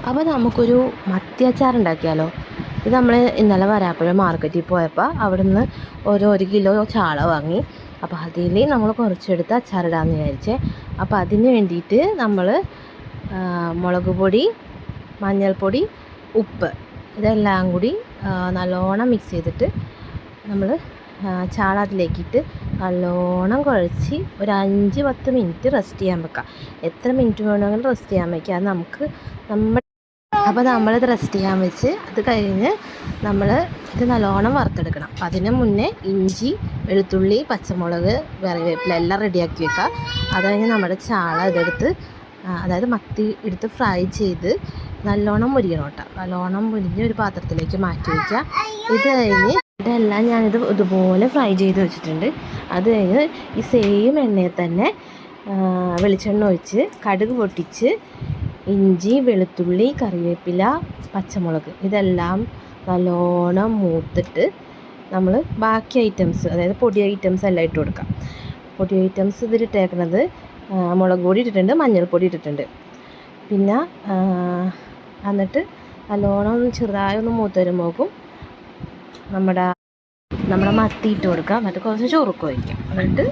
അപ്പോൾ നമുക്കൊരു മത്തി അച്ചാർ ഉണ്ടാക്കിയാലോ. ഇത് നമ്മൾ ഇന്നലെ വരാപ്പുഴ മാർക്കറ്റിൽ പോയപ്പോൾ അവിടെ നിന്ന് ഒരു കിലോ ചാള വാങ്ങി. അപ്പോൾ അതിൽ നമ്മൾ കുറച്ചെടുത്ത് അച്ചാറിടാമെന്ന് വിചാരിച്ചേ. അപ്പോൾ അതിന് വേണ്ടിയിട്ട് നമ്മൾ മുളക് പൊടി, മഞ്ഞൾപ്പൊടി, ഉപ്പ് ഇതെല്ലാം കൂടി നല്ലോണം മിക്സ് ചെയ്തിട്ട് നമ്മൾ ചാള അതിലേക്കിട്ട് നല്ലോണം കുഴച്ച് ഒരു 5-10 മിനിറ്റ് റെസ്റ്റ് ചെയ്യാൻ വെക്കാം. എത്ര മിനിറ്റ് വേണമെങ്കിലും റെസ്റ്റ് ചെയ്യാൻ വയ്ക്കുക. അത് നമുക്ക് അപ്പോൾ നമ്മളിത് റെസ്റ്റ് ചെയ്യാൻ വെച്ച് അത് കഴിഞ്ഞ് നമ്മൾ ഇത് നല്ലോണം വറുത്തെടുക്കണം. അപ്പം അതിന് മുന്നേ ഇഞ്ചി, വെളുത്തുള്ളി, പച്ചമുളക്, കറിവേപ്പില എല്ലാം റെഡിയാക്കി വെക്കുക. അത് കഴിഞ്ഞ് നമ്മുടെ ചാള ഇതെടുത്ത് അതായത് മത്തി എടുത്ത് ഫ്രൈ ചെയ്ത് നല്ലോണം മുരിയണം കേട്ടോ. നല്ലോണം മുരിഞ്ഞ് ഒരു പാത്രത്തിലേക്ക് മാറ്റി വയ്ക്കുക. ഇത് കഴിഞ്ഞ് ഇതെല്ലാം ഞാനിത് ഇതുപോലെ ഫ്രൈ ചെയ്ത് വെച്ചിട്ടുണ്ട്. അത് കഴിഞ്ഞ് ഈ സെയിം എണ്ണയിൽ തന്നെ വെളിച്ചെണ്ണ ഒഴിച്ച് കടുക് പൊട്ടിച്ച് ഇഞ്ചി, വെളുത്തുള്ളി, കറിവേപ്പില, പച്ചമുളക് ഇതെല്ലാം നല്ലോണം മൂത്തിട്ട് നമ്മൾ ബാക്കി ഐറ്റംസ് അതായത് പൊടി ഐറ്റംസ് എല്ലാം ഇട്ട് കൊടുക്കാം. പൊടി ഐറ്റംസ് ഇതിലിട്ടേക്കുന്നത് മുളക് പൊടി ഇട്ടിട്ടുണ്ട്, മഞ്ഞൾപ്പൊടി ഇട്ടിട്ടുണ്ട്. പിന്നെ എന്നിട്ട് നല്ലോണം ചെറുതായി ഒന്ന് മൂത്ത് വരുമ്പോഴേക്കും നമ്മുടെ മത്തി ഇട്ട് കൊടുക്കാം. എന്നിട്ട് കുറച്ച് ചൊറുക്ക് വയ്ക്കാം. എന്നിട്ട്